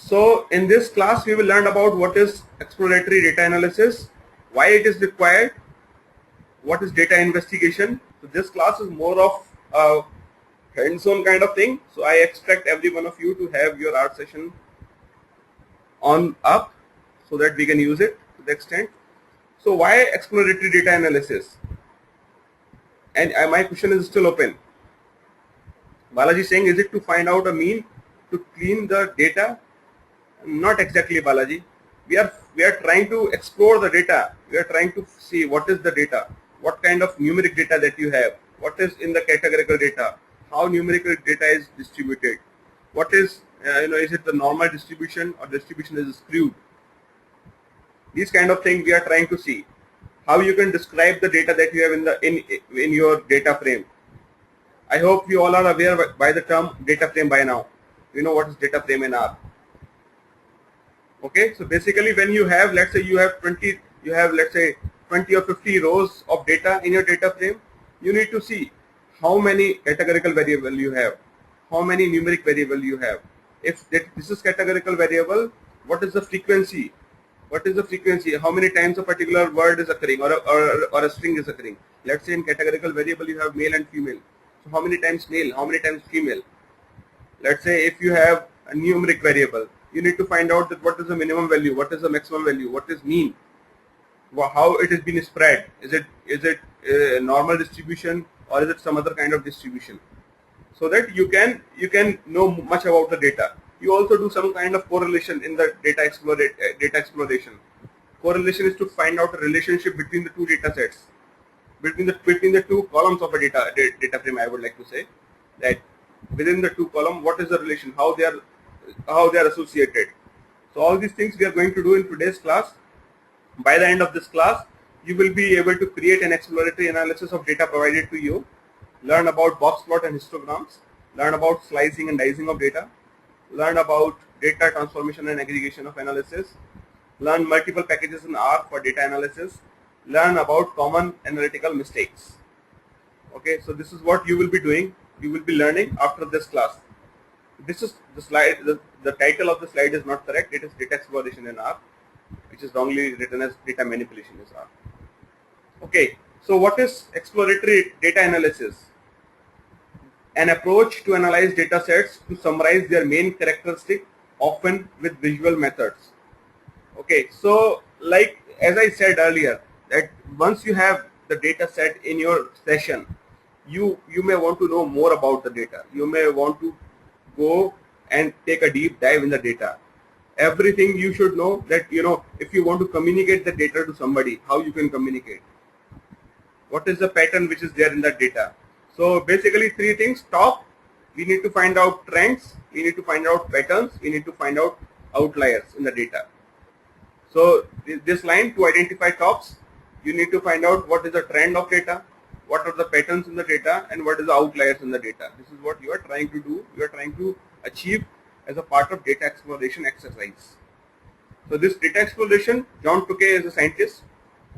So in this class we will learn about what is exploratory data analysis, why it is required, what is data investigation. So this class is more of a hands-on kind of thing. So I expect every one of you to have your art session on up so that we can use it to the extent. So why exploratory data analysis? And my question is still open. Balaji is saying, is it to find out a mean to clean the data? Not exactly, Balaji. We are trying to explore the data. We are trying to see what is the data, what kind of numeric data that you have, what is in the categorical data, how numerical data is distributed, what is is it the normal distribution or distribution is skewed. These kind of things we are trying to see. How you can describe the data that you have in your data frame. I hope you all are aware by the term data frame by now. You know what is data frame in R. Okay, so basically when you have, let's say you have 20 or 50 rows of data in your data frame, you need to see how many categorical variable you have, how many numeric variable you have. If this is categorical variable, what is the frequency? What is the frequency? How many times a particular word is occurring or a string is occurring? Let's say in categorical variable you have male and female. So how many times male? How many times female? Let's say if you have a numeric variable, you need to find out that what is the minimum value, what is the maximum value, what is mean, how it has been spread. Is it a normal distribution or is it some other kind of distribution? So that you can know much about the data. You also do some kind of correlation in the data exploration. Correlation is to find out a relationship between the two data sets, between the two columns of a data frame. I would like to say that within the two columns, what is the relation, how they are associated. So all these things we are going to do in today's class. By the end of this class, you will be able to create an exploratory analysis of data provided to you, learn about box plot and histograms, learn about slicing and dicing of data, learn about data transformation and aggregation of analysis, learn multiple packages in R for data analysis, learn about common analytical mistakes. Okay, so this is what you will be doing. You will be learning after this class. This is the slide. The title of the slide is not correct. It is data exploration in R, which is wrongly written as data manipulation in R. Okay, so what is exploratory data analysis? An approach to analyze data sets to summarize their main characteristic, often with visual methods. Okay, so like as I said earlier, that once you have the data set in your session, you may want to know more about the data. You may want to go and take a deep dive in the data. Everything you should know that, if you want to communicate the data to somebody, how you can communicate. What is the pattern which is there in that data? So basically three things. Top, we need to find out trends, we need to find out patterns, we need to find out outliers in the data. So this line, to identify tops, you need to find out what is the trend of data, what are the patterns in the data, and what is the outliers in the data. This is what you are trying to do, you are trying to achieve as a part of data exploration exercise. So this data exploration, John Tukey is a scientist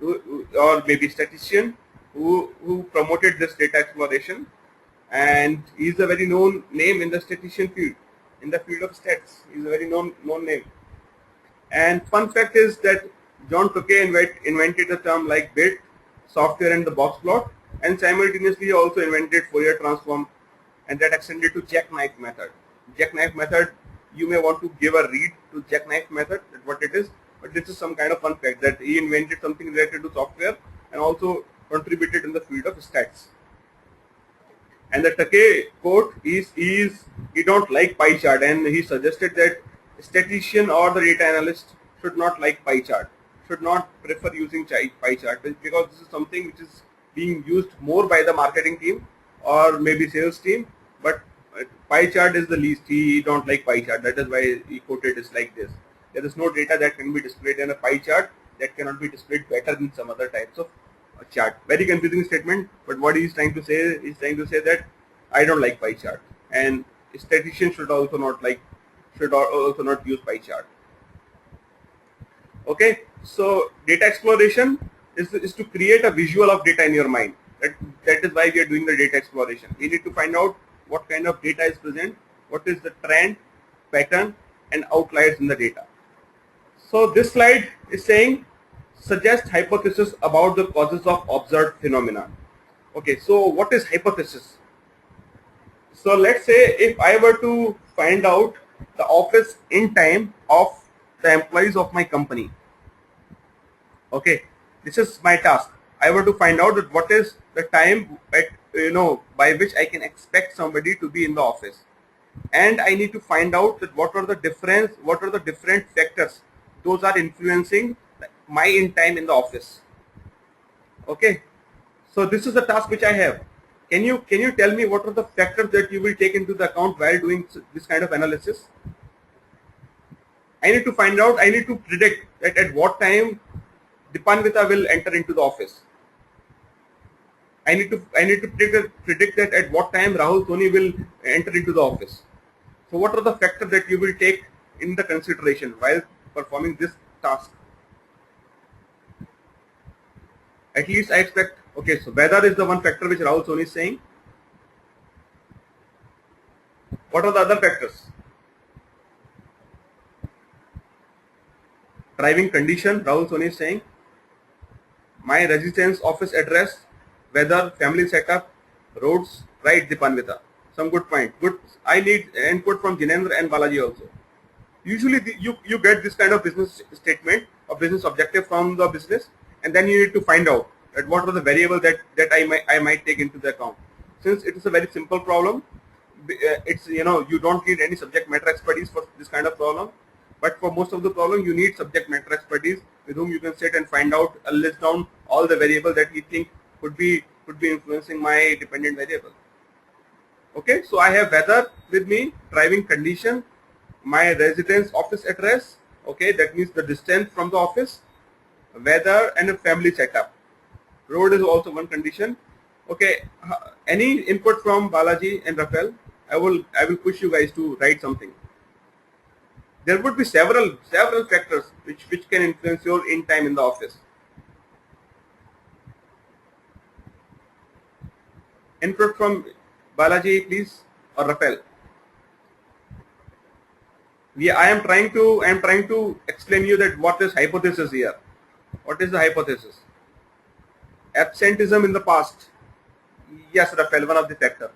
or maybe statistician who promoted this data exploration, and he is a very known name in the statistician field, in the field of stats. He is a very known name. And fun fact is that John Tukey invented the term like bit, software, and the box plot, and simultaneously he also invented Fourier transform, and that extended to jackknife method. Jackknife method, you may want to give a read to jackknife method, that what it is, but this is some kind of fun fact that he invented something related to software and also contributed in the field of stats. And the Tukey quote is he don't like pie chart, and he suggested that statistician or the data analyst should not like pie chart, should not prefer using pie chart, because this is something which is being used more by the marketing team or maybe sales team, but pie chart is the least. He don't like pie chart. That is why he quoted it like this. There is no data that can be displayed in a pie chart that cannot be displayed better than some other types of chart. Very confusing statement, but what he is trying to say that I don't like pie chart, and statisticians should also not use pie chart. Okay, so data exploration is to create a visual of data in your mind. That is why we are doing the data exploration. We need to find out what kind of data is present, what is the trend, pattern, and outliers in the data. So this slide is saying suggest hypothesis about the causes of observed phenomena. Okay, so what is hypothesis? So let's say if I were to find out the office in time of the employees of my company. Okay, this is my task. I were to find out that what is the time at by which I can expect somebody to be in the office, and I need to find out that what are the different factors those are influencing my in time in the office. Okay, so this is the task which I have. Can you tell me what are the factors that you will take into the account while doing this kind of analysis? I need to find out. I need to predict that at what time Dipanvita will enter into the office. I need to predict that at what time Rahul Soni will enter into the office. So what are the factors that you will take in the consideration while performing this task? At least I expect. Okay, so weather is the one factor which Rahul Soni is saying. What are the other factors? Driving condition, Rahul Soni is saying. My residence, office address, weather, family setup, roads, right, Dipanvita. Some good point. Good. I need input from Jinendra and Balaji also. Usually you get this kind of business statement or business objective from the business, and then you need to find out that what are the variables that I might take into the account. Since it is a very simple problem, it's you don't need any subject matter expertise for this kind of problem. But for most of the problem, you need subject matter expertise with whom you can sit and find out, list down all the variables that you think could be influencing my dependent variable. Okay, so I have weather with me, driving condition, my residence, office address. Okay, that means the distance from the office, weather, and a family setup. Road is also one condition. Okay, any input from Balaji and Rafael? I will push you guys to write something. There would be several factors which can influence your in time in the office. Input from Balaji, please, or Rafael. I am trying to explain you that what is hypothesis here. What is the hypothesis? Absenteeism in the past. Yes, Rafael, one of the factor.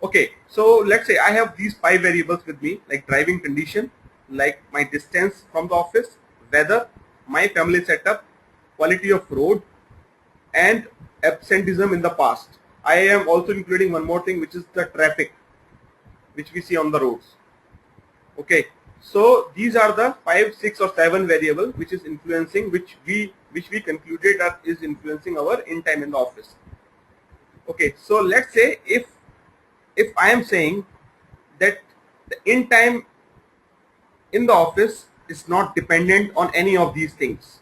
Okay, so let's say I have these 5 variables with me, like driving condition, like my distance from the office, weather, my family setup, quality of road, and absenteeism in the past. I am also including one more thing, which is the traffic, which we see on the roads. Okay, so these are the 5, 6, or 7 variables which is influencing, which we concluded that is influencing our in time in the office. Okay, so let's say if I am saying that the in time in the office is not dependent on any of these things.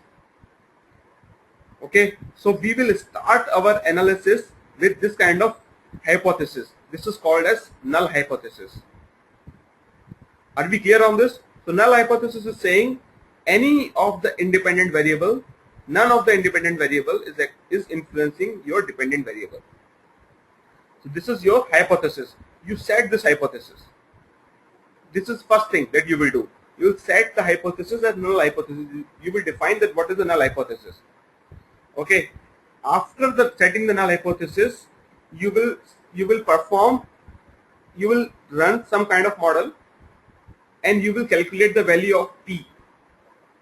Okay, so we will start our analysis with this kind of hypothesis. This is called as null hypothesis. Are we clear on this? So null hypothesis is saying any of the independent variable, none of the independent variable is influencing your dependent variable. So this is your hypothesis. You set this hypothesis. This is first thing that you will do. You will set the hypothesis as null hypothesis. You will define that what is the null hypothesis. Okay. After the setting the null hypothesis, you will run some kind of model, and you will calculate the value of P.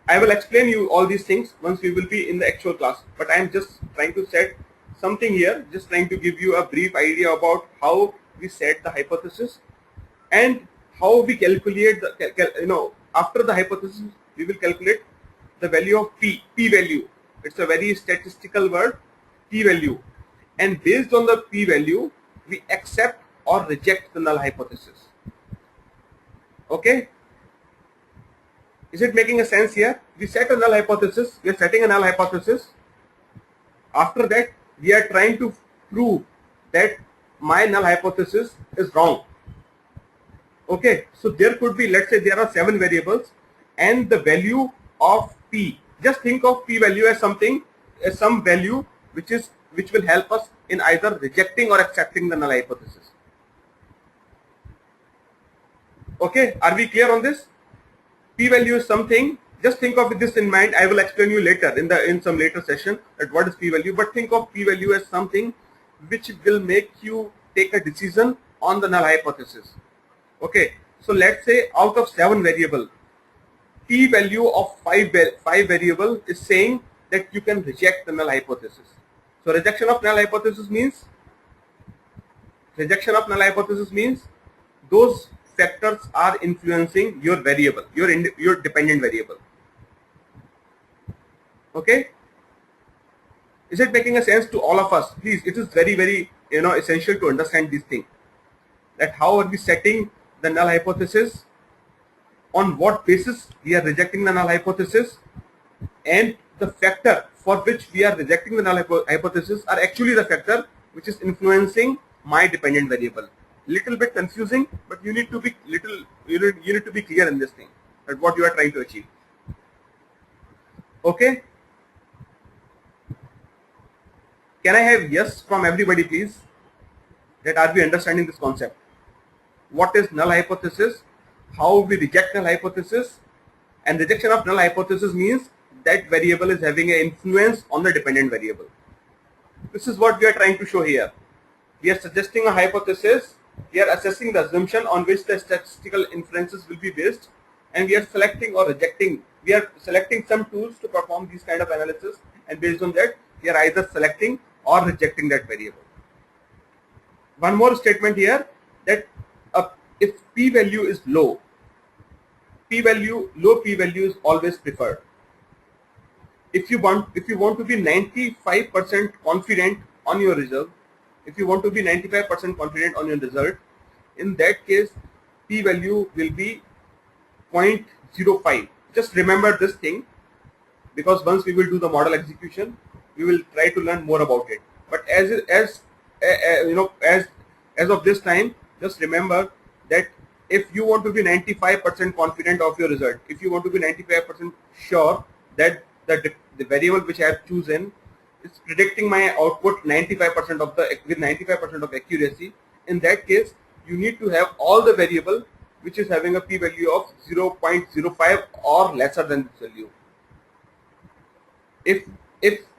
I will explain you all these things once we will be in the actual class, but I am just trying to set something here, just trying to give you a brief idea about how we set the hypothesis and how we calculate the, after the hypothesis, we will calculate the value of P value. It's a very statistical word, P value. And based on the P value, we accept or reject the null hypothesis. Okay? Is it making a sense here? We set a null hypothesis. We are setting a null hypothesis. After that, we are trying to prove that my null hypothesis is wrong. Okay, so there could be, let's say there are 7 variables and the value of P. Just think of P value as some value which will help us in either rejecting or accepting the null hypothesis. Okay, are we clear on this? P-value is something, just think of this in mind. I will explain you later in some later session that what is P-value, but think of P-value as something which will make you take a decision on the null hypothesis. Okay, so let's say out of 7 variable, P-value of 5 variable is saying that you can reject the null hypothesis. So rejection of null hypothesis means those factors are influencing your variable, your dependent variable. Okay, is it making a sense to all of us? Please, it is very essential to understand this thing, that how are we setting the null hypothesis, on what basis we are rejecting the null hypothesis, and the factor for which we are rejecting the null hypothesis are actually the factor which is influencing my dependent variable. Little bit confusing, but you need to be you need to be clear in this thing, that what you are trying to achieve. Okay, can I have yes from everybody, please? That are we understanding this concept? What is null hypothesis? How we reject null hypothesis? And rejection of null hypothesis means that variable is having an influence on the dependent variable. This is what we are trying to show here. We are suggesting a hypothesis, we are assessing the assumption on which the statistical inferences will be based, and we are selecting or rejecting. We are selecting some tools to perform these kind of analysis, and based on that, we are either selecting or rejecting that variable. One more statement here, that if p-value is low, low p-value is always preferred. If you want to be 95% confident on your result, if you want to be 95% confident on your result, in that case p-value will be 0.05. Just remember this thing, because once we will do the model execution, we will try to learn more about it. But as of this time, just remember that if you want to be 95% confident of your result, if you want to be 95% sure that the variable which I have chosen is predicting my output 95% of with 95% of accuracy, in that case you need to have all the variable which is having a p-value of 0.05 or lesser than this value. If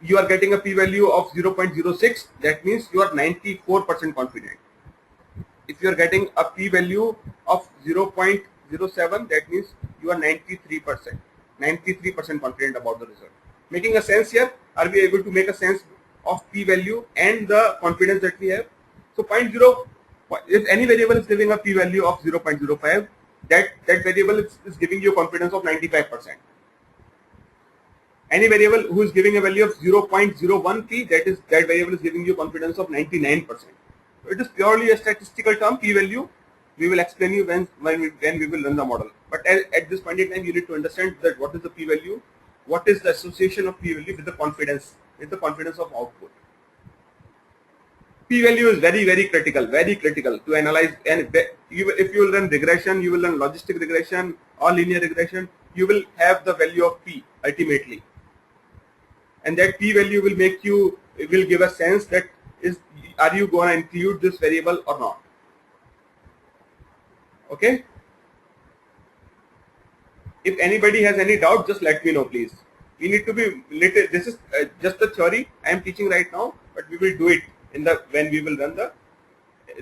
you are getting a p-value of 0.06, that means you are 94% confident. If you are getting a p-value of 0.07, that means you are 93% confident about the result. Making a sense here? Are we able to make a sense of p-value and the confidence that we have? So if any variable is giving a p-value of 0.05, that variable is giving you a confidence of 95%. Any variable who is giving a value of 0.01 p, that variable is giving you confidence of 99%. So it is purely a statistical term, p-value. We will explain you when we will run the model. But at this point in time, you need to understand that what is the p-value, what is the association of p-value with the confidence of output. P-value is very critical to analyze. And if you will run regression, you will run logistic regression or linear regression, you will have the value of p ultimately. And that p-value will give a sense that are you going to include this variable or not. Okay. If anybody has any doubt, just let me know, please. We need to be little. This is just the theory I am teaching right now, but we will do it when we will run the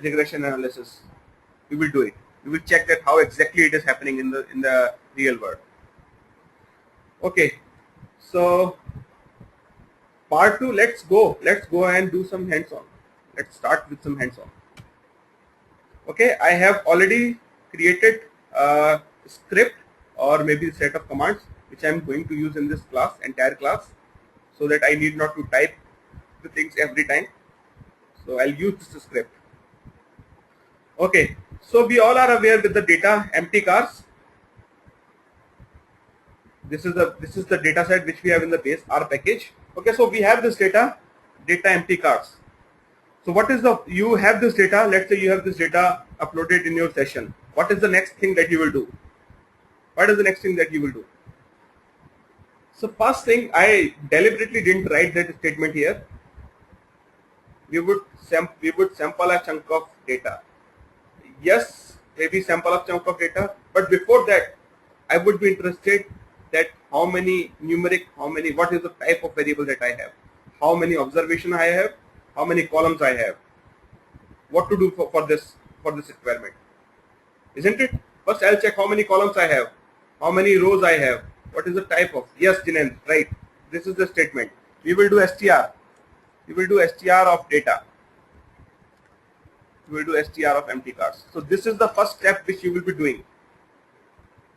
regression analysis. We will do it. We will check that how exactly it is happening in the real world. Okay. So part 2. Let's go and do some hands-on. Let's start with some hands-on. Okay. I have already created a script or maybe a set of commands which I am going to use in this entire class, so that I need not to type the things every time. So I'll use this script. Okay, so we all are aware with the data empty cars. This is the data set which we have in the base R package. Okay, so we have this data empty cars. So what is you have this data, let's say you have this data uploaded in your session. What is the next thing that you will do? So first thing, I deliberately didn't write that statement here. We would sample a chunk of data. Yes, maybe sample a chunk of data, but before that, I would be interested that how many numeric, what is the type of variable that I have, how many observation I have, how many columns I have, what to do for this requirement, isn't it? First I'll check how many columns I have, how many rows I have, what is the type of, yes Jinan, right, this is the statement. We will do str, of data, we will do str of empty cars. So this is the first step which you will be doing.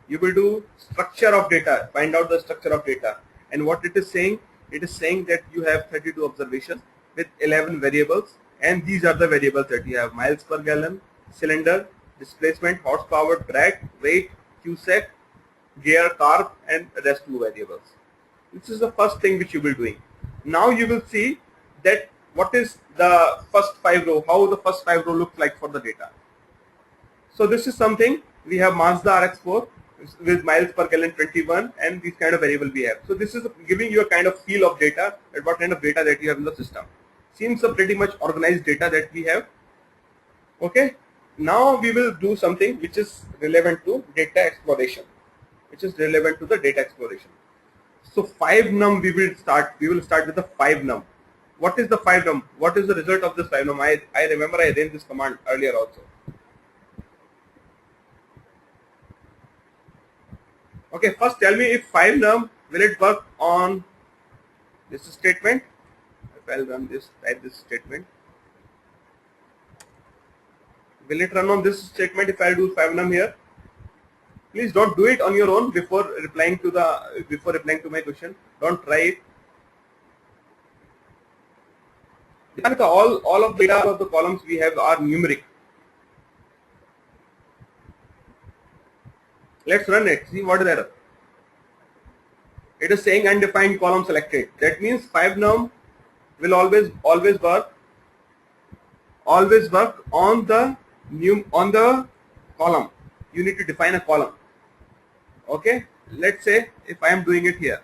You will do structure of data, find out the structure of data. And what it is saying that you have 32 observations with 11 variables, and these are the variables that you have: miles per gallon, cylinder, displacement, horsepower, drag, weight, Cusack, gear, carb, and rest 2 variables. This is the first thing which you will be doing. Now you will see that what is the first 5 row, how the first 5 row looks like for the data. So this is something, we have Mazda RX-4 with miles per gallon 21, and these kind of variable we have. So this is giving you a kind of feel of data, and what kind of data that you have in the system. Seems a pretty much organized data that we have. Okay, now we will do something which is relevant to data exploration, So 5num we will start with the 5num. What is the 5num? What is the result of this 5num? I remember I ran this command earlier also. Okay, first tell me if 5num, will it work on this statement? If I'll run this, type this statement. Will it run on this statement if I'll do 5num here? Please don't do it on your own before replying to my question. Don't try it. All of the data of the columns we have are numeric. Let's run it. See what is error. It is saying undefined column selected. That means 5num will always work on the column. You need to define a column. Okay. Let's say if I am doing it here.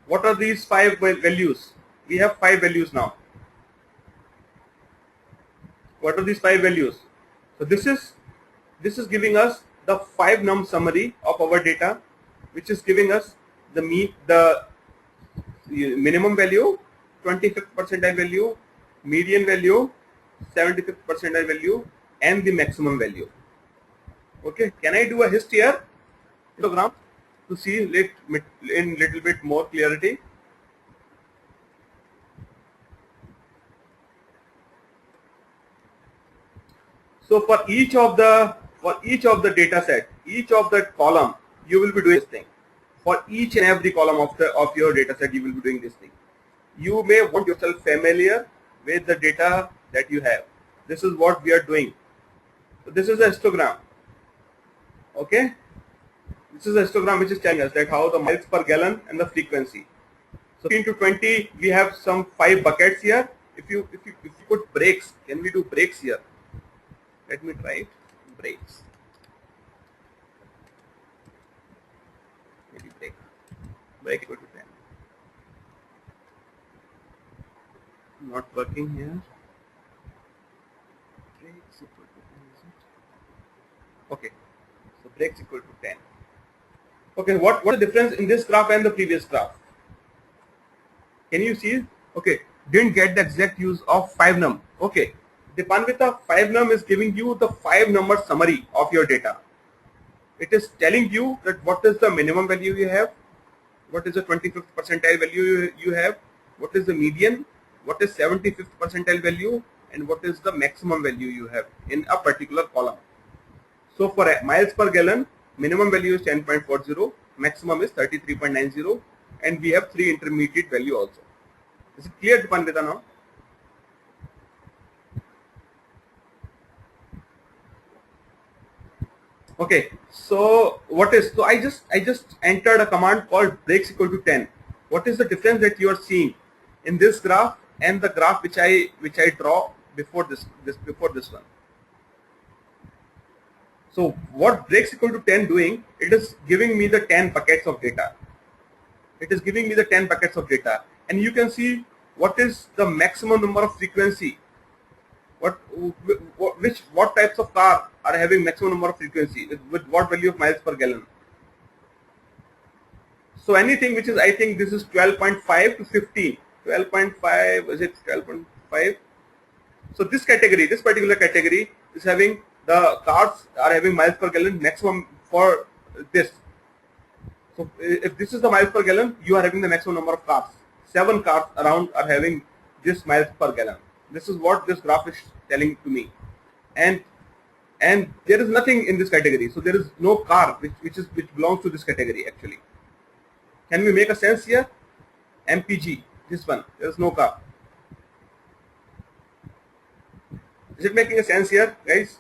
What are these 5 values? We have 5 values now. What are these 5 values? So this is giving us the 5num summary of our data, which is giving us the minimum value, 25th percentile value, median value, 75th percentile value, and the maximum value. Okay, can I do a histogram to see it in little bit more clarity? So for each of the data set, each of the column, you will be doing this thing. For each and every column of your data set, you will be doing this thing. You may want yourself familiar with the data that you have. This is what we are doing. So this is a histogram. Okay, this is a histogram which is telling us that how the miles per gallon and the frequency. So 15 to 20, we have some 5 buckets here. If you put breaks, can we do breaks here? Let me try it. Breaks. Maybe break equal to 10. Not working here. Breaks equal to 10, is it? Okay. So breaks equal to 10. Okay, what's the difference in this graph and the previous graph? Can you see? Okay, didn't get the exact use of 5num. Okay, Dipanvita, 5num is giving you the 5-number summary of your data. It is telling you that what is the minimum value you have, what is the 25th percentile value you have, what is the median, what is 75th percentile value, and what is the maximum value you have in a particular column. So for miles per gallon, minimum value is 10.40, maximum is 33.90, and we have 3 intermediate value also. Is it clear, Dipanvita, now? Okay, so I just entered a command called breaks equal to 10. What is the difference that you are seeing in this graph and the graph which I draw before this one? So what breaks equal to 10 doing? It is giving me the 10 buckets of data. And you can see what is the maximum number of frequency what types of car are having maximum number of frequency with what value of miles per gallon. So anything which is, I think this is 12.5 to 15. 12.5, is it 12.5? So this category, this particular category is having, the cars are having miles per gallon maximum for this. So if this is the miles per gallon, you are having the maximum number of cars. 7 cars around are having this miles per gallon. This is what this graph is telling to me. And there is nothing in this category. So there is no car which belongs to this category actually. Can we make a sense here? MPG, this one, there is no car. Is it making a sense here, guys?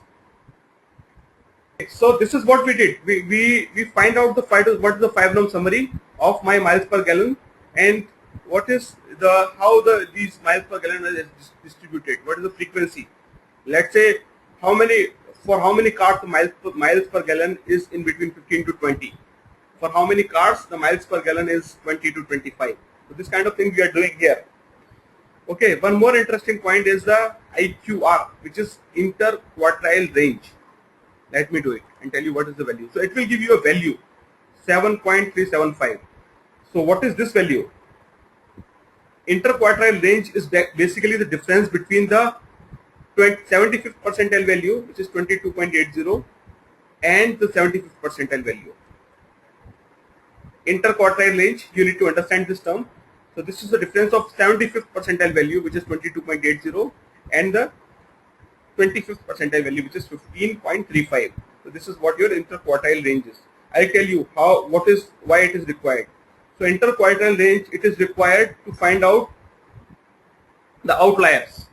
So this is what we did. We find out what is the 5-num summary of my miles per gallon, and what is how these miles per gallon are distributed. What is the frequency? Let's say how many cars the miles per gallon is in between 15 to 20. For how many cars the miles per gallon is 20 to 25. So this kind of thing we are doing here. Okay, one more interesting point is the IQR, which is interquartile range. Let me do it and tell you what is the value. So it will give you a value 7.375. So what is this value? Interquartile range is basically the difference between the 75th percentile value, which is 22.80, and the 75th percentile value. Interquartile range, you need to understand this term. So this is the difference of 75th percentile value, which is 22.80, and the 25th percentile value, which is 15.35. So this is what your interquartile range is. I'll tell you why it is required. So interquartile range, it is required to find out the outliers.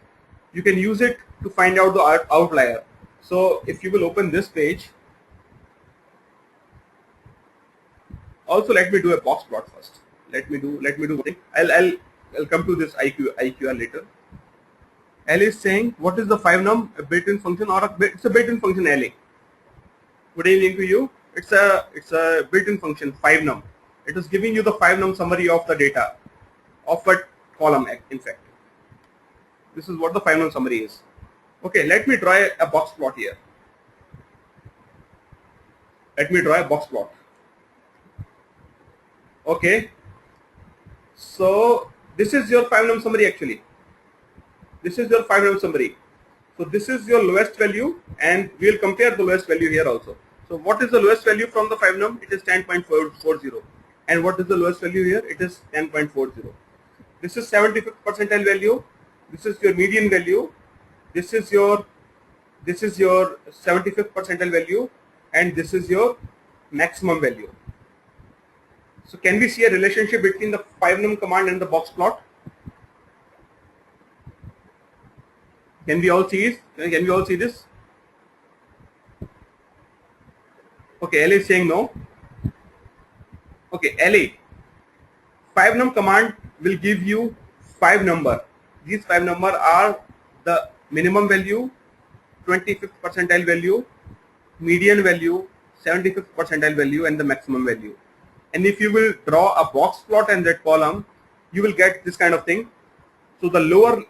You can use it to find out the outlier. So if you will open this page, also let me do a box plot first. Let me do one thing. I'll come to this IQR later. L is saying, what is the 5-num, a built-in function, or it's a built-in function LA. Good evening to you. It's a built-in function 5-num. It is giving you the 5-num summary of the data of a column. In fact, this is what the 5-num summary is. Okay, let me draw a box plot here. Let me draw a box plot. Okay, so this is your 5-num summary actually. This is your 5-num summary. So this is your lowest value, and we will compare the lowest value here also. So what is the lowest value from the 5-num? It is 10.40. And what is the lowest value here? It is 10.40. This is 75th percentile value. This is your median value. This is your 75th percentile value, and this is your maximum value. So can we see a relationship between the 5-num command and the box plot? Can we all see it? Can we all see this? Okay, L is saying no. Okay, LA. 5-num command will give you 5 number. These 5 number are the minimum value, 25th percentile value, median value, 75th percentile value, and the maximum value. And if you will draw a box plot in that column, you will get this kind of thing. So the lower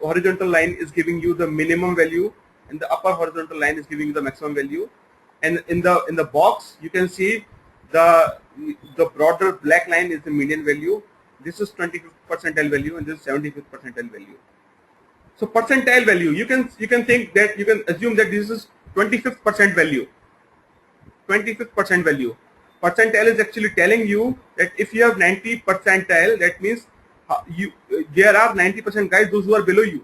horizontal line is giving you the minimum value, and the upper horizontal line is giving you the maximum value. And in the box, you can see the broader black line is the median value. This is 25th percentile value, and this is 75th percentile value. So percentile value, you can think that, you can assume that this is 25th percent value. 25th percent value. Percentile is actually telling you that if you have 90 percentile, that means there are 90% guys, those who are below you.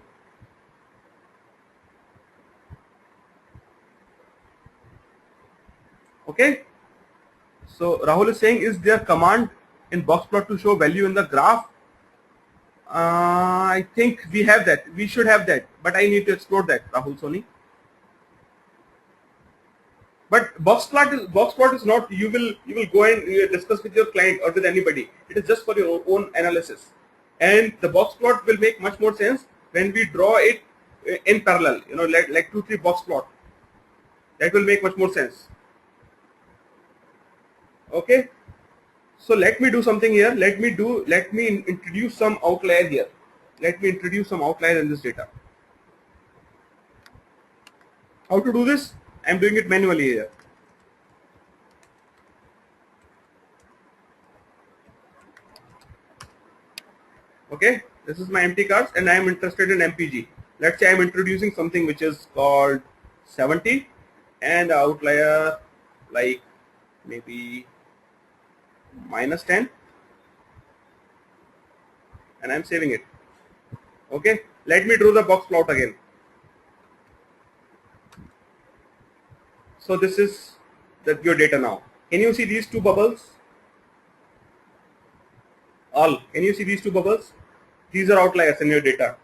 Okay. So Rahul is saying, is there command in Boxplot to show value in the graph? I think we have that. We should have that, but I need to explore that, Rahul Soni. But Boxplot is not. You will go and discuss with your client or with anybody. It is just for your own analysis, and the Boxplot will make much more sense when we draw it in parallel. You know, like 2-3 Boxplot. That will make much more sense. Okay. So let me do something here. Let me introduce some outlier here. Let me introduce some outlier in this data. How to do this? I'm doing it manually here. Okay, this is my empty cards and I am interested in MPG. Let's say I'm introducing something which is called 70 and outlier like maybe -10, and I'm saving it. Okay, let me draw the box plot again. So this is your data now. Can you see these two bubbles? Can you see these two bubbles? These are outliers in your data.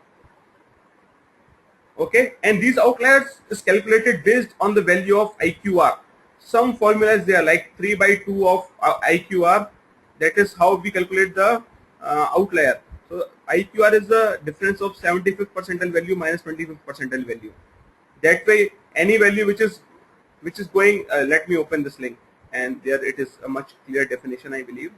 Okay, and these outliers is calculated based on the value of IQR. Some formulas they are like 3 by 2 of IQR. That is how we calculate the outlier. So IQR is the difference of 75th percentile value minus 25th percentile value. That way, any value which is going. Let me open this link, and there it is a much clearer definition, I believe.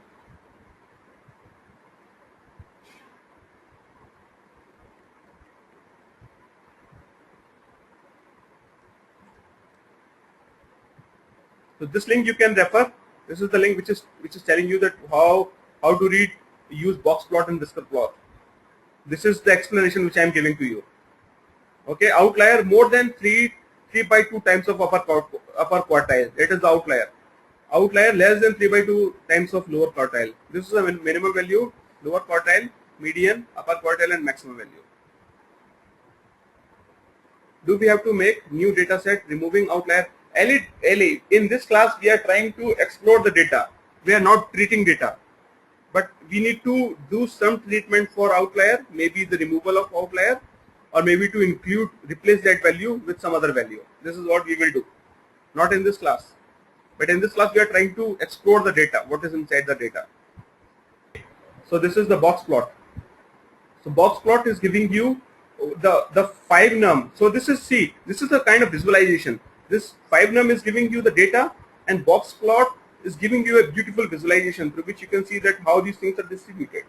So this link you can refer. This is the link which is telling you that how to use box plot and whisker plot. This is the explanation which I am giving to you. Okay, outlier more than 3 by 2 times of upper quartile. That is the outlier. Outlier less than 3 by 2 times of lower quartile. This is a minimum value, lower quartile, median, upper quartile, and maximum value. Do we have to make new data set removing outlier? Ellie, in this class we are trying to explore the data. We are not treating data, but we need to do some treatment for outlier, maybe the removal of outlier, or maybe to replace that value with some other value. This is what we will do. Not in this class, but in this class we are trying to explore the data, what is inside the data. So this is the box plot. So box plot is giving you the 5 num. So this is a kind of visualization. This 5 num is giving you the data, and box plot is giving you a beautiful visualization through which you can see that how these things are distributed.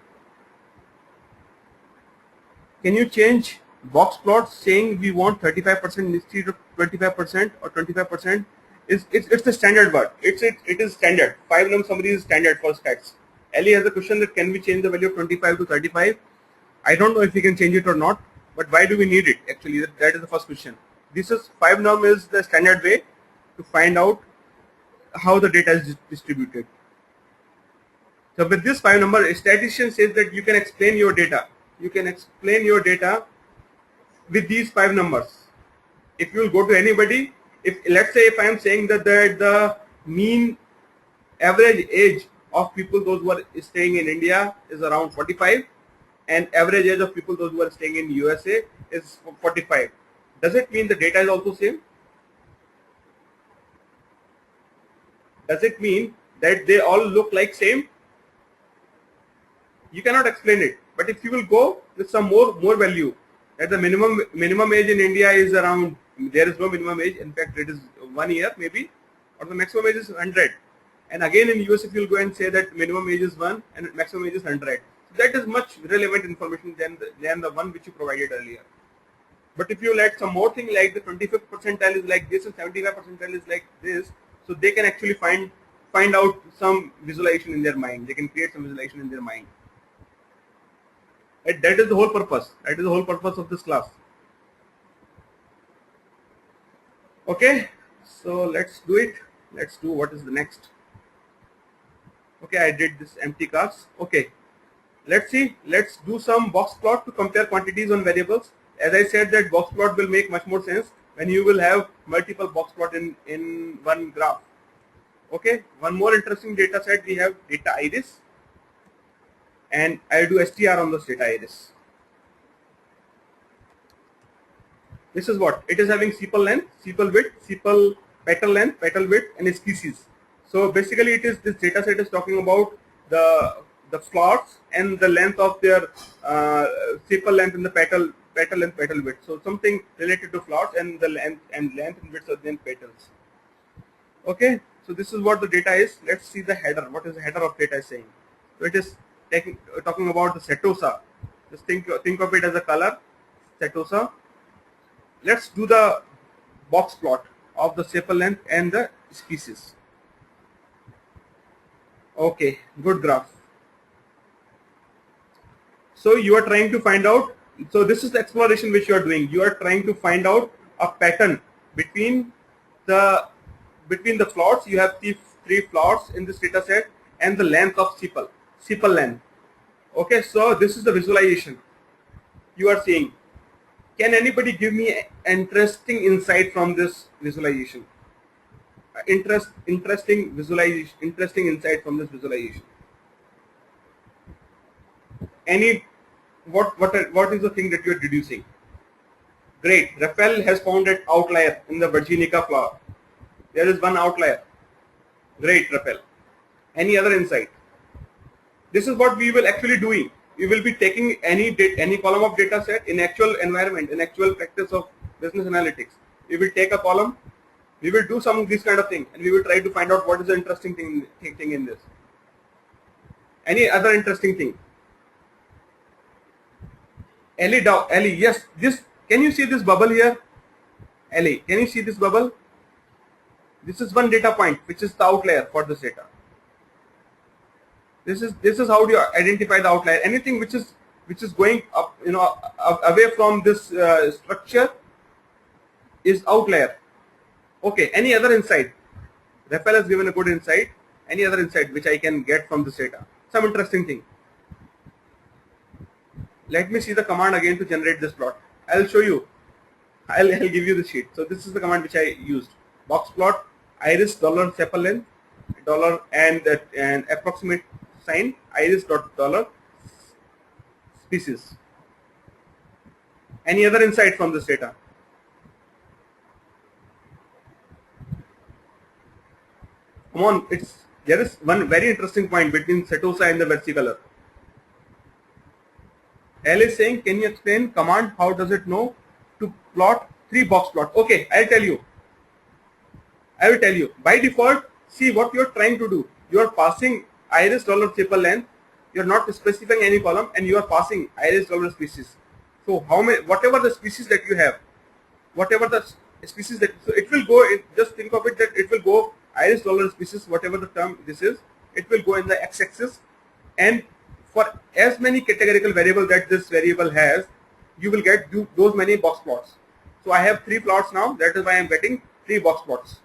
Can you change box plot saying we want 35% instead of 25% or 25%? It's the standard word. It is standard. 5 num summary is standard for stats. Ellie has a question that can we change the value of 25 to 35? I don't know if we can change it or not, but why do we need it? Actually, that is the first question. This is 5 num is the standard way to find out how the data is distributed. So with this 5 number, a statistician says that you can explain your data. You can explain your data with these 5 numbers. If you will go to anybody, if let's say if I am saying that the mean average age of people those who are staying in India is around 45, and average age of people those who are staying in USA is 45. Does it mean the data is also same? Does it mean that they all look like same? You cannot explain it. But if you will go with some more value, that the minimum age in India is around, there is no minimum age. In fact, it is 1 year maybe, or the maximum age is 100. And again in US, if you will go and say that minimum age is 1 and maximum age is 100, so that is much relevant information than the one which you provided earlier. But if you let some more thing like the 25th percentile is like this and 75th percentile is like this, so they can actually find out some visualization in their mind. They can create some visualization in their mind. And that is the whole purpose. That is the whole purpose of this class. Okay, so let's do it. Let's do what is the next. Okay, I did this empty cards. Okay, let's see. Let's do some box plot to compare quantities on variables. As I said, that box plot will make much more sense when you will have multiple box plot in one graph. Okay, one more interesting data set we have, data iris, and I'll do str on this data iris. This is what it is, having sepal length, sepal width, sepal petal length, petal width, and species. So basically, it is this data set is talking about the flowers and the length of their sepal length and the petal length, petal width. So something related to flowers and the length and width of then petals. Okay, so this is what the data is. Let's see the header. What is the header of data is saying? So it is talking about the setosa. Just think of it as a color, setosa. Let's do the box plot of the sepal length and the species. Okay, good graph. So you are trying to find out, so this is the exploration which you are doing. You are trying to find out a pattern between the plots. You have three plots in this data set and the length of sepal length. Okay, so this is the visualization you are seeing. Can anybody give me interesting insight from this visualization? Interesting insight from this visualization. What is the thing that you are deducing? Great. Raphael has found an outlier in the Virginica flower. There is one outlier. Great, Raphael. Any other insight? This is what we will actually doing. We will be taking any column of data set in actual environment, in actual practice of business analytics. We will take a column, we will do some of this kind of thing, and we will try to find out what is the interesting thing in this. Any other interesting thing? Ellie, yes. This, can you see this bubble here? Ellie, can you see this bubble? This is one data point, which is the outlier for this data. This is how do you identify the outlier. Anything which is going up, away from this structure is outlier. Okay. Any other insight? Raphael has given a good insight. Any other insight which I can get from this data? Some interesting thing. Let me see the command again to generate this plot. I'll show you. I'll give you the sheet. So this is the command which I used. Boxplot iris dollar sepal length dollar and approximate sign iris dot dollar species. Any other insight from this data? Come on, there is one very interesting point between setosa and the versicolor. L is saying, can you explain command? How does it know to plot 3 box plots? Okay, I'll tell you. I will tell you. By default, see what you are trying to do. You are passing iris dollar sepal length. You are not specifying any column, and you are passing iris dollar species. So whatever the species that you have, so it will go. Just think of it that it will go iris dollar species, whatever the term this is. It will go in the x-axis, and for as many categorical variables that this variable has, you will get those many box plots. So I have 3 plots now. That is why I am getting 3 box plots.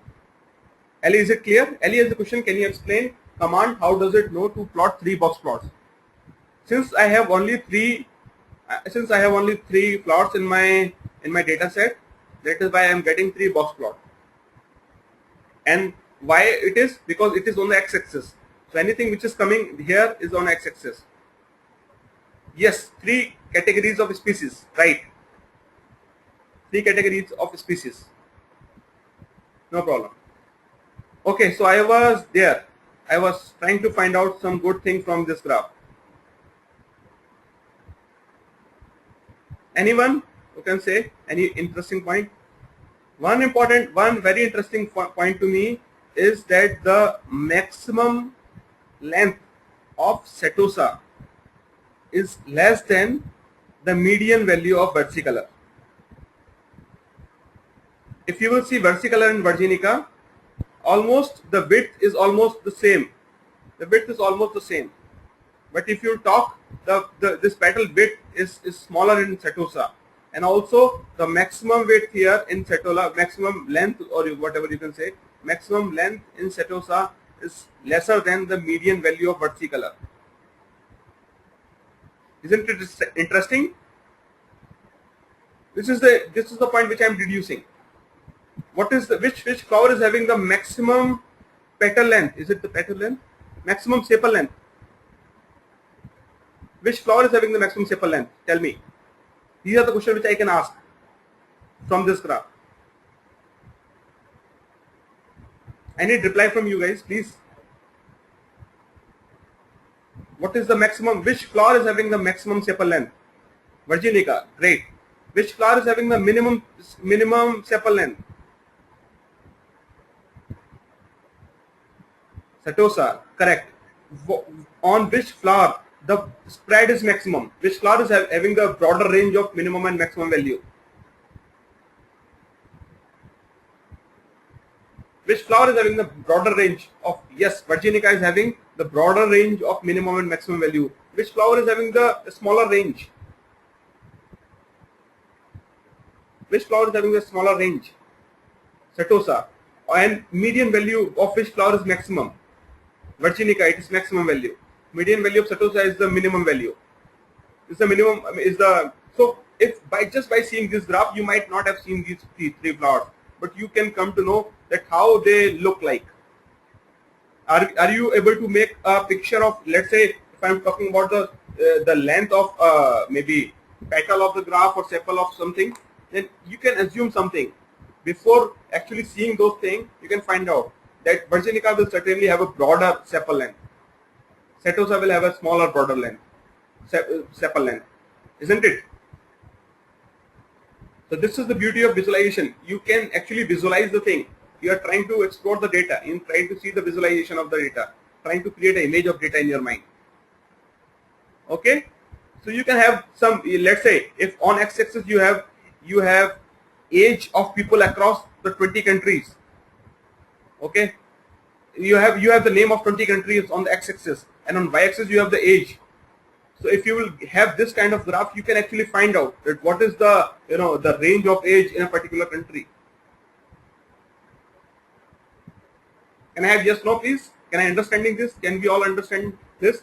Ellie, is it clear? Ellie has the question. Can you explain command? How does it know to plot 3 box plots? Since I have only 3 plots in my data set, that is why I am getting 3 box plots. And why it is? Because it is on the x-axis. So anything which is coming here is on x-axis. Yes, 3 categories of species, right? 3 categories of species. No problem. Okay, so I was there. I was trying to find out some good thing from this graph. Anyone who can say any interesting point? One very interesting point to me is that the maximum length of setosa is less than the median value of versicolor. If you will see versicolor and Virginica, almost the width is almost the same. The width is almost the same. But if you talk, this petal width is smaller in setosa, and also the maximum width here in setosa, maximum length or whatever you can say, maximum length in setosa is lesser than the median value of versicolor. Isn't it interesting? This is the point which I am deducing. What is which flower is having the maximum petal length? Is it the petal length? Maximum sepal length. Which flower is having the maximum sepal length? Tell me. These are the questions which I can ask from this graph. I need reply from you guys, please. What is the maximum? Which flower is having the maximum sepal length? Virginica, great. Which flower is having the minimum sepal length? Setosa, correct. On which flower the spread is maximum? Which flower is having the broader range of minimum and maximum value? Which flower is having the broader range of, yes, Virginica is having the broader range of minimum and maximum value. Which flower is having the smaller range? Which flower is having the smaller range? Setosa. And median value of which flower is maximum? Virginica, it is maximum value. Median value of Setosa is the minimum value. Is the minimum, is the, so if just by seeing this graph, you might not have seen these three flowers, but you can come to know that how they look like. Are you able to make a picture of, let's say, if I'm talking about the length of maybe petal of the graph or sepal of something, then you can assume something. Before actually seeing those things, you can find out that Virginica will certainly have a broader sepal length. Setosa will have a smaller, broader length, sepal length, isn't it? So this is the beauty of visualization. You can actually visualize the thing. You are trying to explore the data, in trying to see the visualization of the data, trying to create an image of data in your mind. Okay, so you can have some, let's say, if on x-axis you have age of people across the 20 countries. Okay, you have the name of 20 countries on the x-axis, and on y-axis you have the age. So if you will have this kind of graph, you can actually find out that what is the the range of age in a particular country. Can I have yes, no, please? Can I understanding this? Can we all understand this?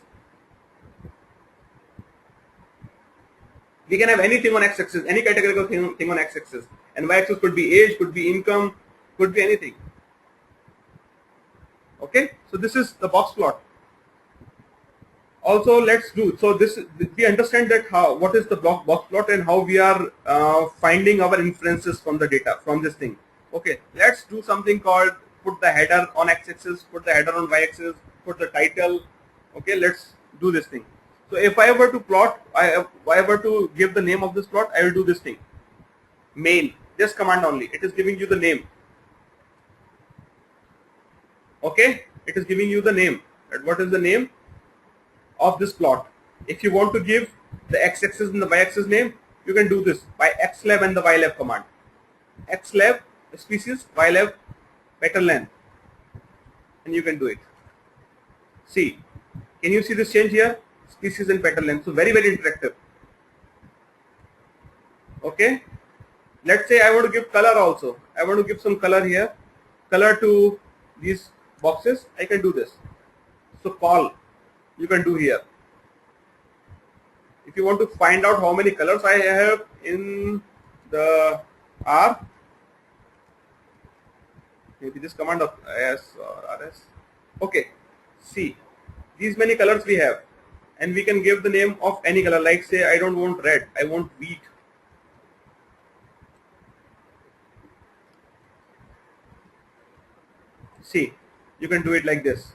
We can have anything on x-axis, any categorical thing on x-axis, and y-axis could be age, could be income, could be anything. Okay, so this is the box plot. Also, let's do, so this, we understand that what is the box plot and how we are finding our inferences from the data from this thing. Okay, let's do something called put the header on x-axis, put the header on y-axis, put the title. Okay, let's do this thing. So if I were to plot, if I were to give the name of this plot, I will do this thing. Main, this command only. It is giving you the name. Okay, it is giving you the name. And what is the name of this plot? If you want to give the x-axis and the y-axis name, you can do this by xlab and the ylab command. Xlab species, ylab petal length, and you can do it. See, can you see this change here? Species and petal length. So very, very interactive. Okay, let's say I want to give color also. I want to give some color here, color to these boxes. I can do this. So call, you can do here. If you want to find out how many colors I have in the R, maybe this command of S or RS. Okay, see, these many colors we have, and we can give the name of any color, like say I don't want red, I want wheat. See, you can do it like this.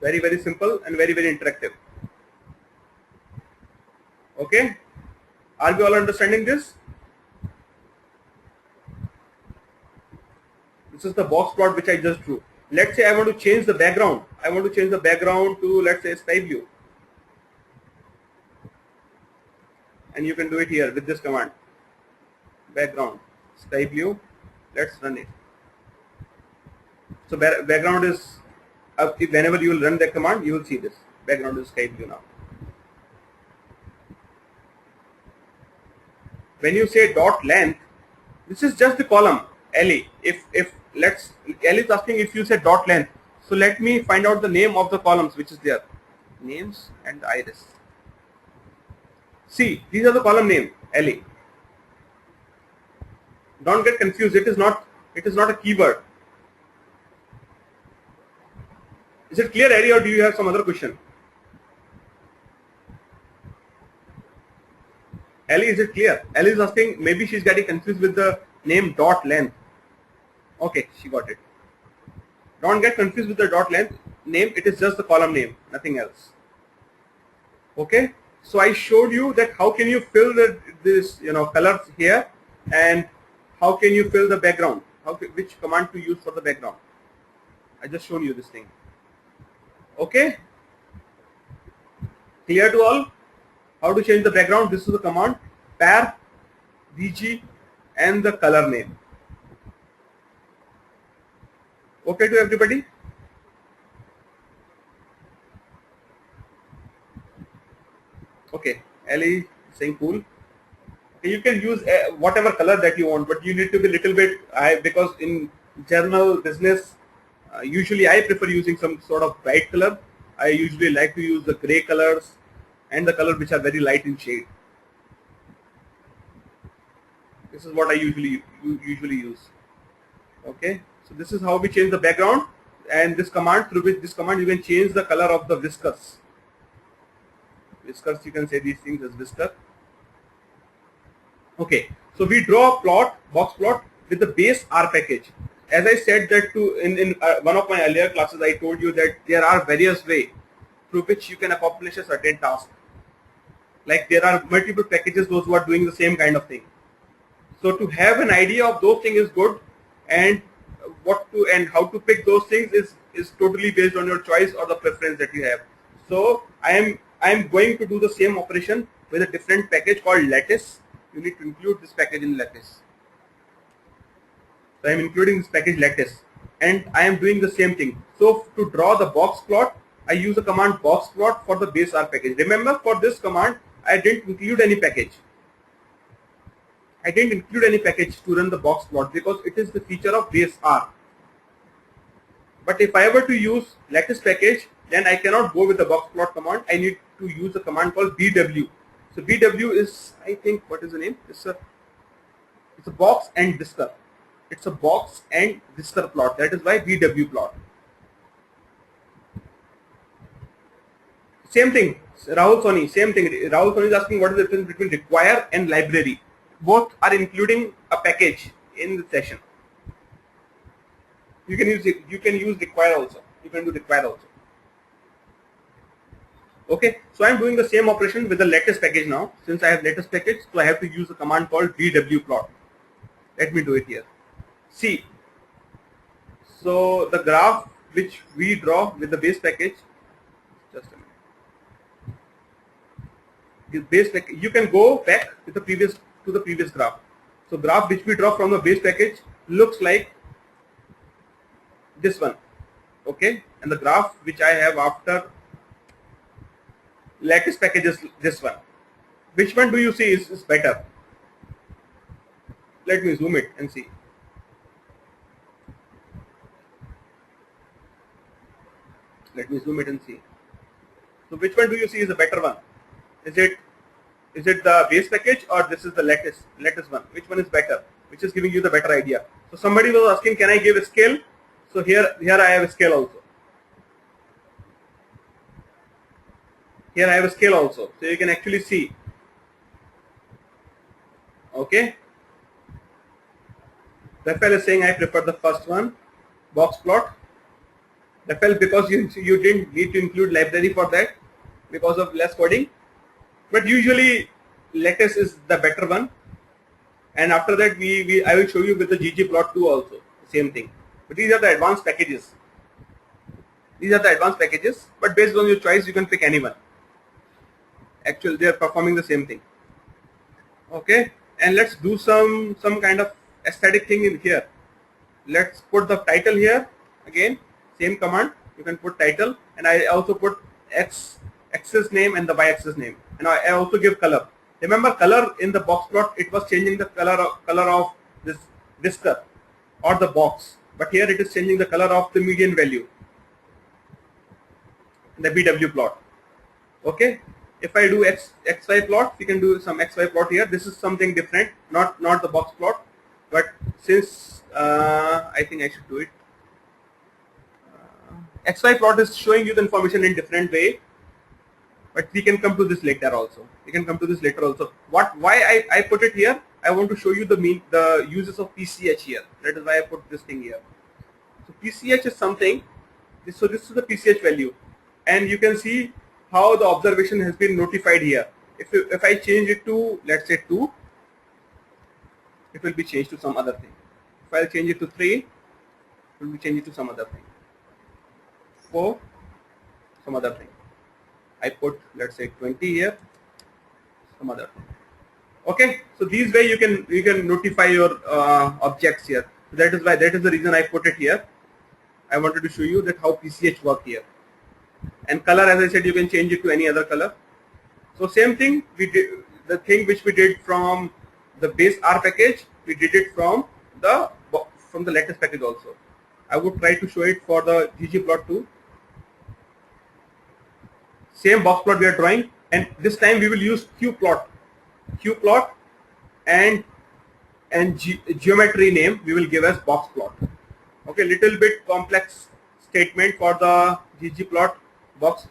Very, very simple and very, very interactive. Okay, are we all understanding this? This is the box plot which I just drew. Let's say I want to change the background. I want to change the background to, let's say, sky blue. And you can do it here with this command. Background, sky blue. Let's run it. So background is, whenever you will run that command, you will see this. Background is sky blue now. When you say dot length, this is just the column, Ellie. If Ellie is asking if you say dot length, so let me find out the name of the columns which is there. Names and iris. See, these are the column name, Ellie. Don't get confused. It is not a keyword. Is it clear, Ellie, or do you have some other question? Ellie, is it clear? Ellie is asking, maybe she's getting confused with the name dot length. Okay, she got it. Don't get confused with the dot length name. It is just the column name, nothing else. Okay. So I showed you that how can you fill this colors here, and how can you fill the background. Which command to use for the background. I just shown you this thing. Okay. Clear to all? How to change the background? This is the command par dg and the color name. Okay to everybody? Okay, Ellie saying cool. Okay, you can use whatever color that you want, but you need to be little bit, because in journal business, usually I prefer using some sort of bright color. I usually like to use the gray colors and the color which are very light in shade. This is what I usually use. Okay, so this is how we change the background, and this command, through which this command you can change the color of the whiskers. Whiskers, you can say these things as whisker. Okay, so we draw a plot, box plot with the base R package. As I said that in one of my earlier classes, I told you that there are various ways through which you can accomplish a certain task. Like there are multiple packages, those who are doing the same kind of thing. So to have an idea of those things is good, and what to and how to pick those things is totally based on your choice or the preference that you have. So I am going to do the same operation with a different package called lattice. You need to include this package in lattice. So I am including this package lattice, and I am doing the same thing. So to draw the box plot, I use the command box plot for the base R package. Remember, for this command, I didn't include any package. I didn't include any package to run the box plot because it is the feature of base R. But if I were to use lattice package, then I cannot go with the box plot command. I need to use a command called BW. So BW is, I think, what is the name? It's a box and whisker. It's a box and whisker plot. That is why BW plot. Same thing. Rahul Soni, same thing. Rahul Soni is asking what is the difference between require and library. Both are including a package in the session. You can use it. You can use require also. You can do require also. Okay, so I'm doing the same operation with the lattice package now. Since I have lattice package, so I have to use a command called BW plot. Let me do it here. See, so the graph which we draw with the base package, just a minute. Base package, you can go back to the previous graph. So graph which we draw from the base package looks like this one. Okay, and the graph which I have after lattice package is this one. Which one do you see is better? Let me zoom it and see. Let me zoom it and see. So which one do you see is a better one? Is it the base package or this is the lattice one? Which one is better? Which is giving you the better idea? So somebody was asking, can I give a scale? So here I have a scale also. Here I have a scale also. So you can actually see. Okay. Rafael is saying I prefer the first one, box plot. Rafael, because you didn't need to include library for that because of less coding. But usually lattice is the better one. And after that I will show you with the ggplot too also. Same thing. But these are the advanced packages. But based on your choice, you can pick anyone. Actually, they are performing the same thing. Okay, and let's do some kind of aesthetic thing in here. Let's put the title here again. Same command. You can put title, and I also put x-axis name and the y-axis name, and I also give color. Remember, color in the box plot, it was changing the color of this whisker or the box, but here it is changing the color of the median value in the BW plot. Okay. If I do xy plot, we can do some xy plot here. This is something different, not the box plot, but since I think I should do it. XY plot is showing you the information in different way, but we can come to this later also. Why I put it here? I want to show you the uses of PCH here. That is why I put this thing here. So PCH is something. So this is the PCH value, and you can see how the observation has been notified here. If I change it to, let's say 2, it will be changed to some other thing. If I change it to 3, it will be changed to some other thing. 4, some other thing. I put, let's say 20 here, some other thing. Okay, so these way you can notify your objects here. So that is the reason I put it here. I wanted to show you that how PCH work here. And color, as I said, you can change it to any other color. So same thing we did, the thing which we did from the base R package, we did it from the latest package also. I would try to show it for the ggplot too. Same box plot we are drawing, and this time we will use qplot and geometry name we will give as box plot. Okay, little bit complex statement for the ggplot box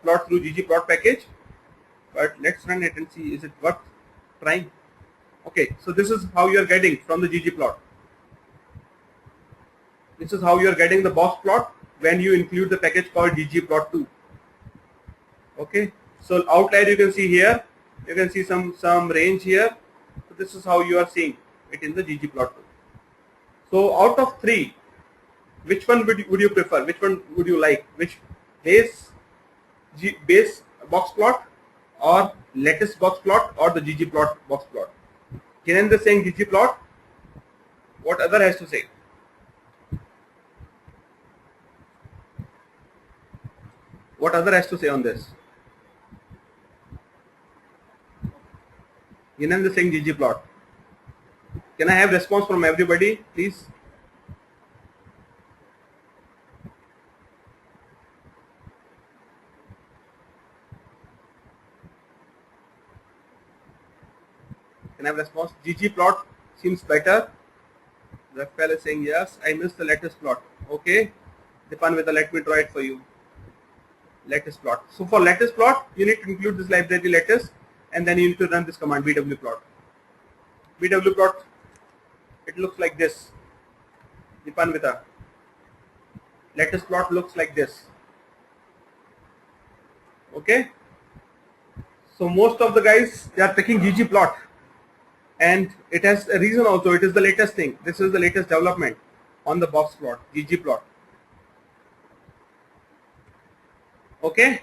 plot through ggplot package, but let's run it and see is it worth trying. Okay, so this is how you are getting from the ggplot. This is how you are getting the box plot when you include the package called ggplot2. Okay, so outlier you can see here, you can see some range here. So this is how you are seeing it in the ggplot2. So out of three, which one would you prefer? Which one would you like? Which base box plot, or lattice box plot, or the ggplot box plot? Jinendra is saying ggplot. What other has to say? What other has to say on this? Jinendra is saying ggplot. Can I have response from everybody, please? Can I have response? ggplot seems better. Rafael is saying yes. I missed the lattice plot. Okay, Dipanvita, let me draw it for you. Lattice plot. So for lattice plot, you need to include this library lattice, and then you need to run this command bwplot. Bwplot, it looks like this. Dipanvita. Lattice plot looks like this. Okay. So most of the guys, they are taking ggplot, and it has a reason also. It is the latest thing. This is the latest development on the box plot, ggplot. Okay.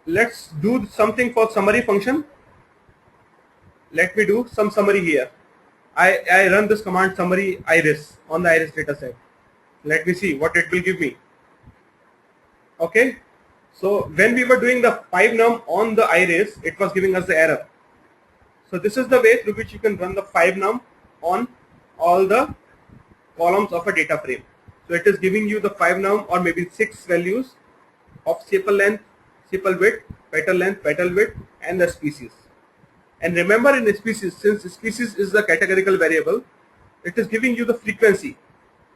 Let's do something for summary function. Let me do some summary here. I run this command summary iris on the iris data set. Let me see what it will give me. Okay. So when we were doing the 5num on the iris, it was giving us the error. So this is the way through which you can run the 5num on all the columns of a data frame. So it is giving you the 5num or maybe 6 values of sepal length, sepal width, petal length, petal width, and the species. And remember, in species, since species is the categorical variable, it is giving you the frequency.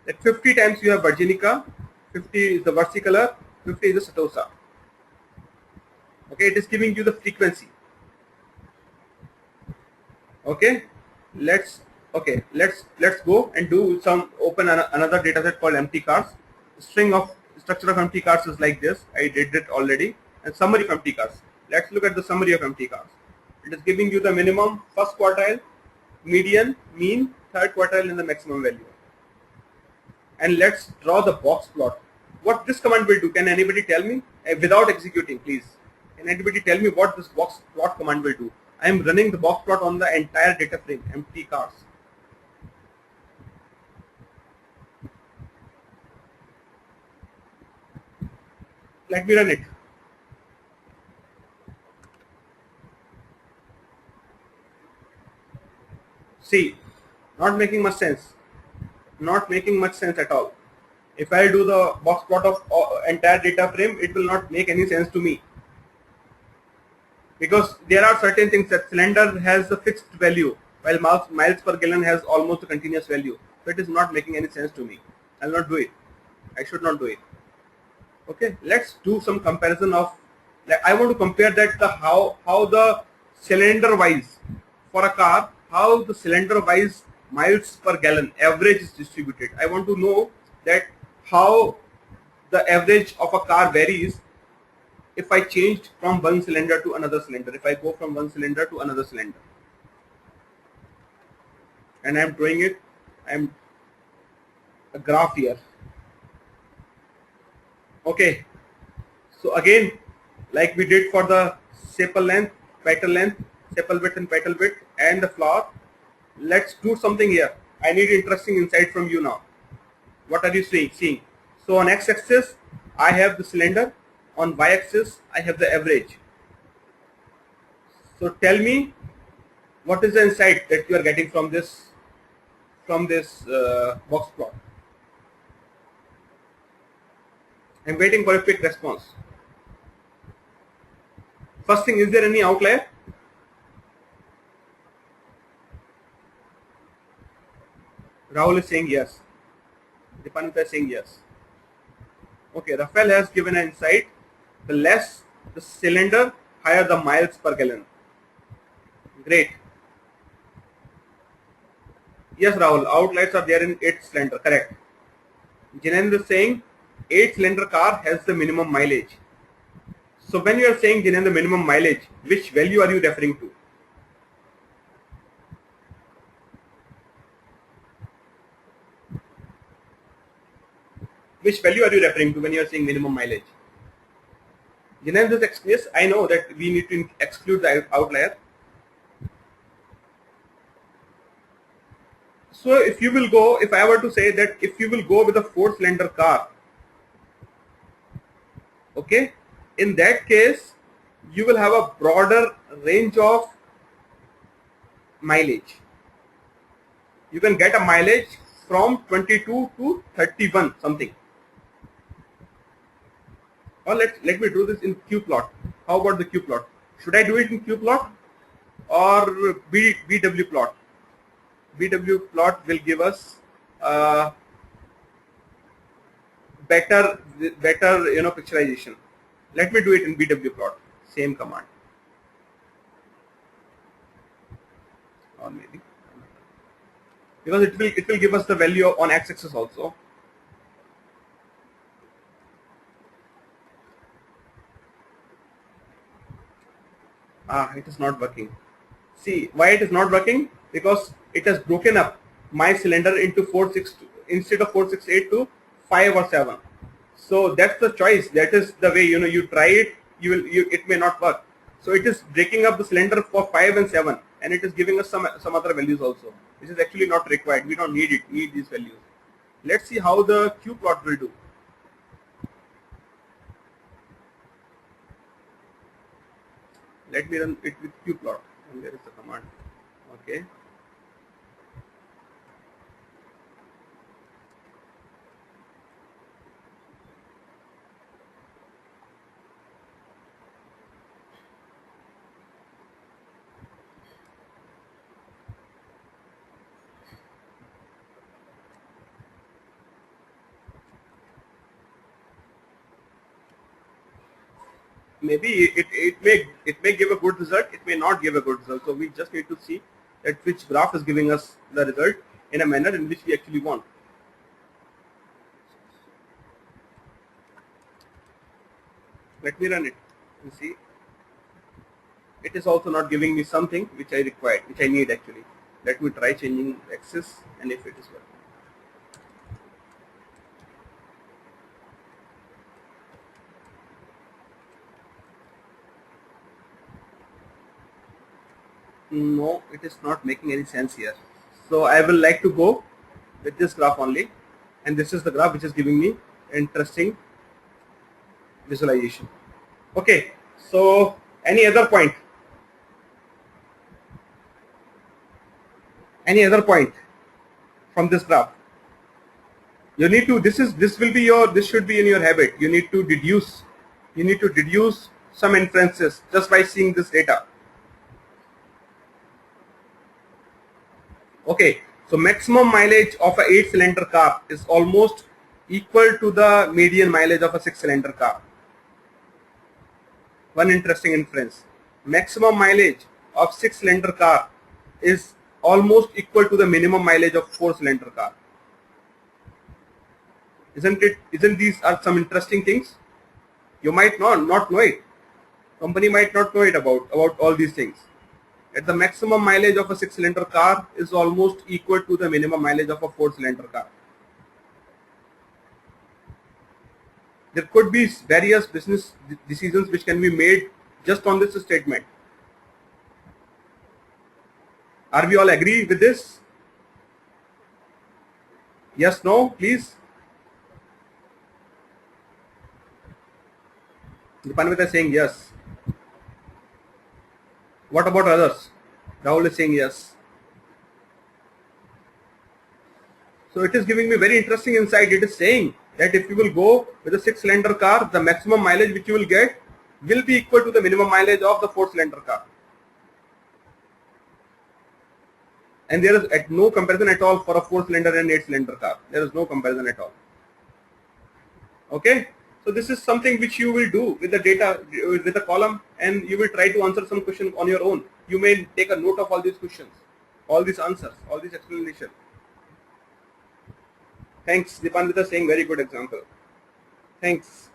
That 50 times you have Virginica, 50 is the versicolor, 50 is the setosa. Okay, it is giving you the frequency. Okay, let's go and do some open another data set called empty cars. String of structure of empty cars is like this. I did it already. And summary of empty cars. Let's look at the summary of empty cars. It is giving you the minimum, first quartile, median, mean, third quartile, and the maximum value. And let's draw the box plot. What this command will do? Can anybody tell me? Without executing, please. Can anybody tell me what this box plot command will do? I am running the box plot on the entire data frame, empty cars. Let me run it. See, not making much sense. Not making much sense at all. If I do the box plot of entire data frame, it will not make any sense to me. Because there are certain things that cylinder has a fixed value, while miles per gallon has almost a continuous value. So it is not making any sense to me. I will not do it. I should not do it. Okay, let's do some comparison of. I want to compare that how the cylinder wise for a car, how the cylinder wise miles per gallon average is distributed. I want to know that how the average of a car varies if I changed from one cylinder to another cylinder, if I go from one cylinder to another cylinder. And I am drawing it, I am a graph here. Okay, so again, like we did for the sepal length, sepal width and petal width, and the flower, let's do something here. I need interesting insight from you now. What are you seeing? So on x-axis, I have the cylinder. On y-axis, I have the average. So tell me, what is the insight that you are getting from this box plot? I'm waiting for a quick response. First thing, is there any outlier? Rahul is saying yes. Dipanita is saying yes. Okay, Rafael has given an insight. The less the cylinder, higher the miles per gallon. Great. Yes, Rahul, outliers are there in 8 cylinder, correct. Jinendra is saying 8 cylinder car has the minimum mileage. So when you are saying Jinendra minimum mileage, which value are you referring to? Which value are you referring to when you are saying minimum mileage? Jinendra is yes, I know that we need to exclude the outlier. So if you will go, if I were to say that if you will go with a 4 cylinder car, okay, in that case you will have a broader range of mileage. You can get a mileage from 22 to 31 something. Or let me do this in Q plot. How about the Q plot? Should I do it in Q plot or BW plot? BW plot will give us better picturization. Let me do it in BW plot. Same command. Or maybe because it will give us the value on x-axis also. It is not working. See why it is not working? Because it has broken up my cylinder into 4, 6 instead of 4, 6, 8 to 5 or 7. So that's the choice. That is the way you try it. It may not work. So it is breaking up the cylinder for 5 and 7, and it is giving us some other values also, which is actually not required. We don't need it. We need these values. Let's see how the Q plot will do. Let me run it with Q plot, and there is the command. Okay. Maybe it may give a good result, it may not give a good result. So we just need to see that which graph is giving us the result in a manner in which we actually want. Let me run it and see. It is also not giving me something which I required, which I need actually. Let me try changing axis and if it is working. No, it is not making any sense here. So I will like to go with this graph only, and this is the graph which is giving me interesting visualization. Okay, so any other point? Any other point from this graph? You need to, this should be in your habit. You need to deduce some inferences just by seeing this data. Okay, so maximum mileage of a 8 cylinder car is almost equal to the median mileage of a 6 cylinder car. One interesting inference. Maximum mileage of 6 cylinder car is almost equal to the minimum mileage of 4 cylinder car. Isn't these are some interesting things? You might not know it. Company might not know it about all these things. At the maximum mileage of a 6 cylinder car is almost equal to the minimum mileage of a 4 cylinder car. There could be various business decisions which can be made just on this statement. Are we all agree with this? Yes, no, please. Dipanvita is saying yes. What about others? Rahul is saying yes. So it is giving me very interesting insight. It is saying that if you will go with a 6-cylinder car, the maximum mileage which you will get will be equal to the minimum mileage of the 4-cylinder car. And there is no comparison at all for a 4-cylinder and 8-cylinder car. There is no comparison at all. Okay. So this is something which you will do with the data, with the column, and you will try to answer some question on your own. You may take a note of all these questions, all these answers, all these explanation. Thanks, Dipanvita saying very good example. Thanks.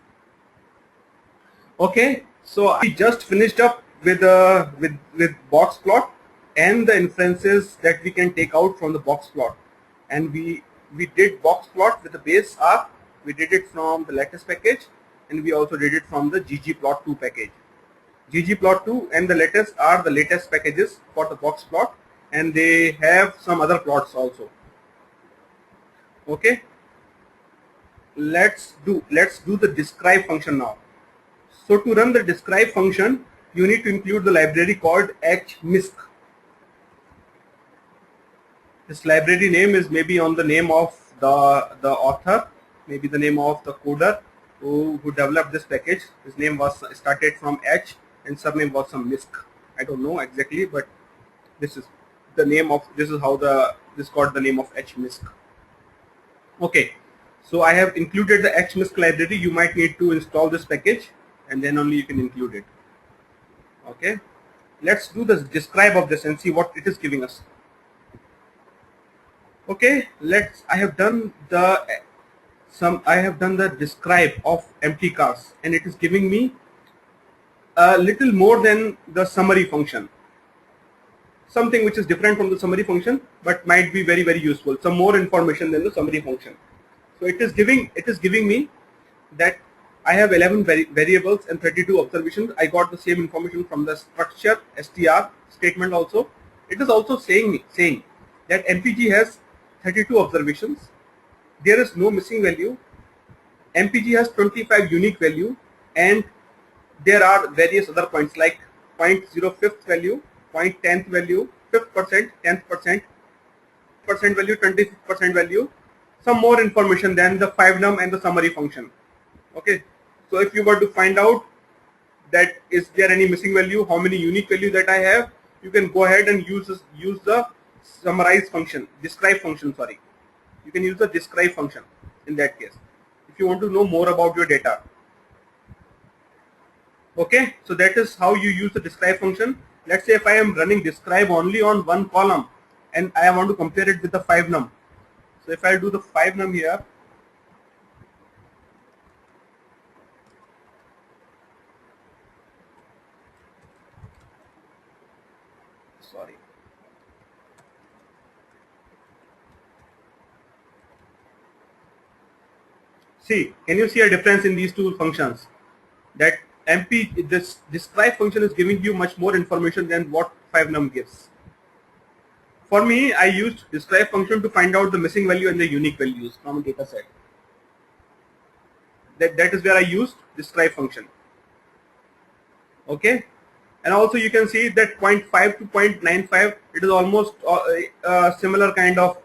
Okay, so I just finished up with box plot and the inferences that we can take out from the box plot, and we did box plot with the base R. We did it from the lattice package, and we also did it from the ggplot2 package. ggplot2 and the lattice are the latest packages for the box plot, and they have some other plots also. Okay, let's do the describe function now. So to run the describe function, you need to include the library called hmisc. This library name is maybe on the name of the author, maybe the name of the coder who developed this package. His name was started from H and surname was some misc. I don't know exactly, but this is the name of, this is how this got the name of hmisc. Okay, so I have included the hmisc library. You might need to install this package and then only you can include it. Okay, let's do the describe of this and see what it is giving us. Okay, I have done the describe of empty cars, and it is giving me a little more than the summary function, something which is different from the summary function but might be very, very useful, some more information than the summary function. So it is giving me that I have 11 variables and 32 observations. I got the same information from the structure str statement also. It is also saying that MPG has 32 observations. There is no missing value. MPG has 25 unique value, and there are various other points like 0.05th value, 0.10th value, 5th percent, 10th percent value, 25% value, some more information than the 5num and the summary function. Okay, so if you were to find out that is there any missing value, how many unique value that I have, you can go ahead and use the summarize function, describe function, sorry. You can use the describe function in that case if you want to know more about your data. Okay, so that is how you use the describe function. Let's say if I am running describe only on one column and I want to compare it with the 5num. So if I do the 5num here, sorry. See, can you see a difference in these two functions? That this describe function is giving you much more information than what 5num gives. For me, I used describe function to find out the missing value and the unique values from a data set. That is where I used describe function. Okay, and also you can see that 0.5 to 0.95, it is almost similar kind of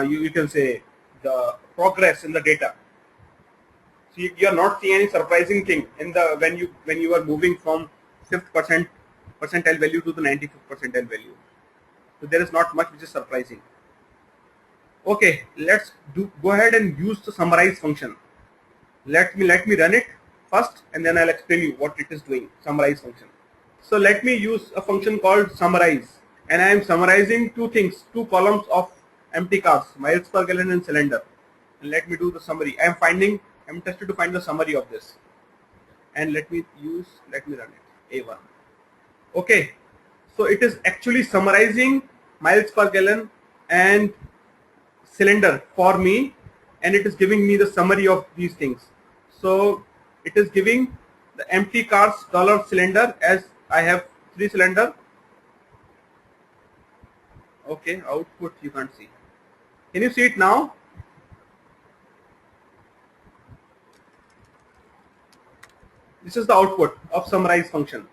you can say the progress in the data. So you are not seeing any surprising thing in the when you are moving from 5th percentile value to the 95th percentile value. So there is not much which is surprising. Okay, let's go ahead and use the summarize function. Let me run it first, and then I'll explain you what it is doing. Summarize function. So let me use a function called summarize, and I am summarizing two things, two columns of empty cars, miles per gallon and cylinder. And let me do the summary. I'm tested to find the summary of this, and let me run it A1. Okay, so it is actually summarizing miles per gallon and cylinder for me, and it is giving me the summary of these things. So it is giving the empty cars dollar cylinder as I have 3 cylinder. Okay, output you can't see. Can you see it now? This is the output of summarize function.